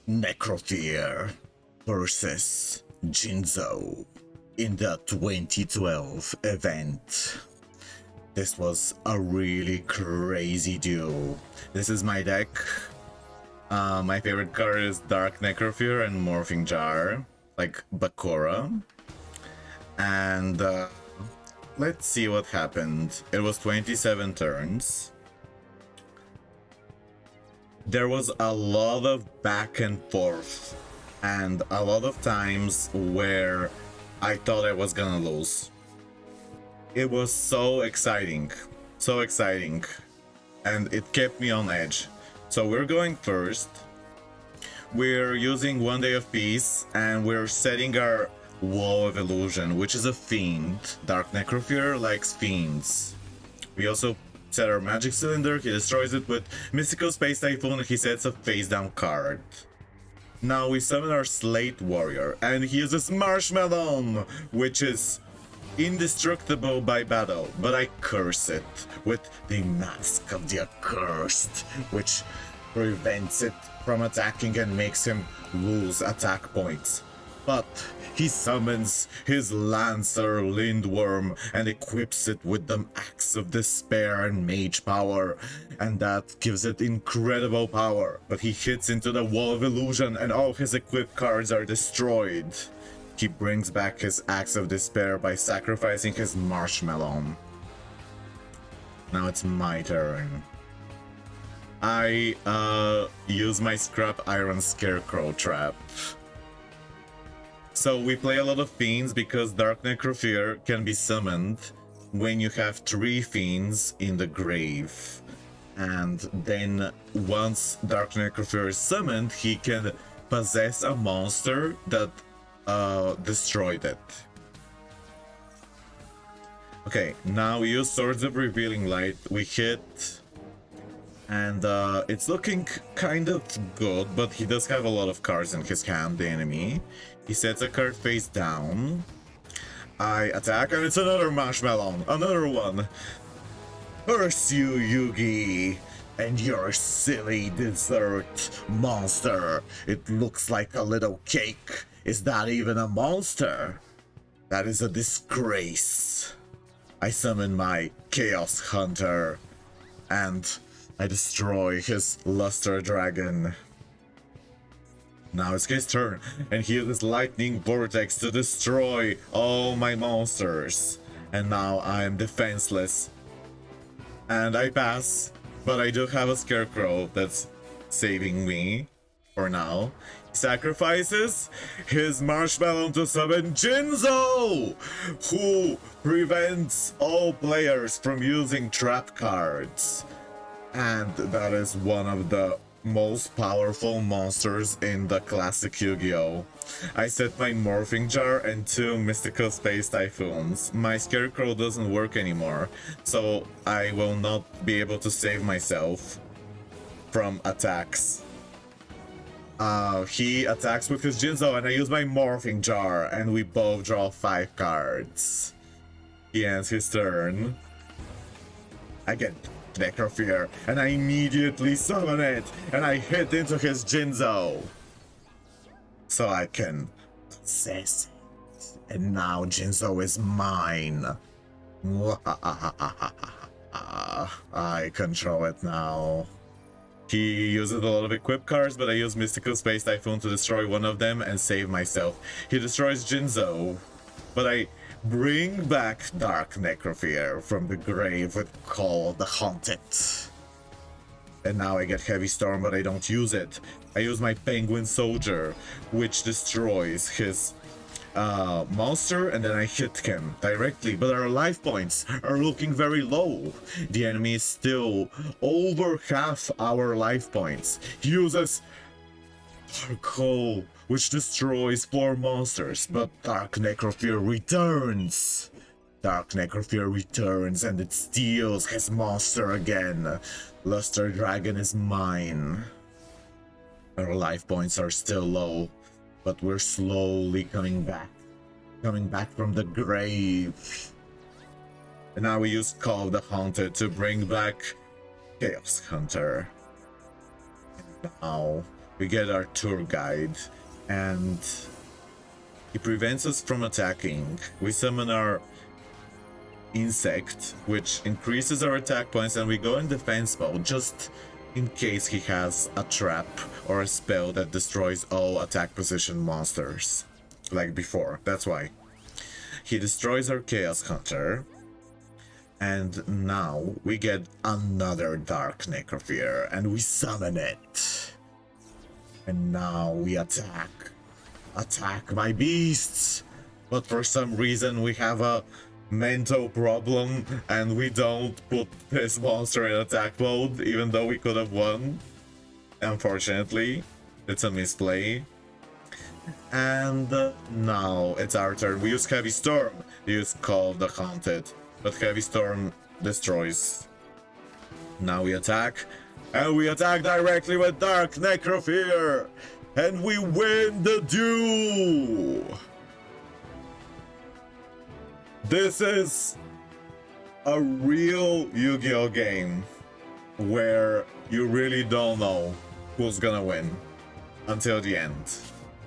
Necrofear versus Jinzo in the 2012 event. This was a really crazy duel. This is my deck. My favorite card is Dark Necrofear and Morphing Jar, like Bakura. And let's see what happened. It was 27 turns. There was a lot of back and forth, and a lot of times where I thought I was gonna lose. It was so exciting, and it kept me on edge. So we're going first. We're using 1 Day of Peace, and we're setting our Wall of Illusion, which is a fiend. Dark Necrofear likes fiends. We also set our Magic Cylinder, he destroys it with Mystical Space Typhoon, he sets a face down card. Now we summon our Slate Warrior, and he uses Marshmallow, which is indestructible by battle, but I curse it with the Mask of the Accursed, which prevents it from attacking and makes him lose attack points. But he summons his Lancer Lindworm and equips it with the Axe of Despair and Mage Power, and that gives it incredible power. But he hits into the Wall of Illusion and all his equipped cards are destroyed. He brings back his Axe of Despair by sacrificing his Marshmallow. Now it's my turn. I use my Scrap Iron Scarecrow trap. So we play a lot of fiends because Dark Necrofear can be summoned when you have 3 fiends in the grave. And then once Dark Necrofear is summoned, he can possess a monster that destroyed it. Okay, now we use Swords of Revealing Light. We hit, and it's looking kind of good, but he does have a lot of cards in his hand, the enemy. He sets a card face down. I attack, and it's another Marshmallow, another one. Curse you, Yugi, and your silly dessert monster. It looks like a little cake. Is that even a monster? That is a disgrace. I summon my Chaos Hunter, and I destroy his Luster Dragon. Now it's his turn, and he uses Lightning Vortex to destroy all my monsters. And now I am defenseless. And I pass, but I do have a Scarecrow that's saving me for now. He sacrifices his Marshmallow to summon Jinzo, who prevents all players from using trap cards. And that is one of the most powerful monsters in the classic Yu-Gi-Oh! I set my Morphing Jar and 2 Mystical Space Typhoons. My Scarecrow doesn't work anymore, so I will not be able to save myself from attacks. He attacks with his Jinzo, and I use my Morphing Jar, and we both draw 5 cards. He ends his turn. I get Necrofear, and I immediately summon it, and I hit into his Jinzo, so I can possess it. And now Jinzo is mine. I control it now. He uses a lot of equipped cards, but I use Mystical Space Typhoon to destroy one of them and save myself. He destroys Jinzo, but I bring back Dark Necrofear from the grave with Call the Haunted. And now I get Heavy Storm, but I don't use it. I use my Penguin Soldier, which destroys his monster, and then I hit him directly, but our life points are looking very low. The enemy is still over half our life points. He uses Dark Hole, which destroys 4 monsters, but Dark Necrofear returns. Dark Necrofear returns, and it steals his monster again. Luster Dragon is mine. Our life points are still low, but we're slowly coming back from the grave. And now we use Call of the Haunted to bring back Chaos Hunter. And now We get our tour guide, and he prevents us from attacking. We summon our insect, which increases our attack points, and we go in defense mode just in case he has a trap or a spell that destroys all attack position monsters. Like before, that's why. He destroys our Chaos Hunter. And now we get another Dark Necrofear, and we summon it. And now we attack. Attack my beasts! But for some reason we have a mental problem, and we don't put this monster in attack mode, even though we could have won. Unfortunately, it's a misplay. And now it's our turn. We use Heavy Storm. We use Call of the Haunted, but Heavy Storm destroys. Now we attack, and we attack directly with Dark Necrofear, and we win the duel! This is a real Yu-Gi-Oh game where you really don't know who's gonna win until the end.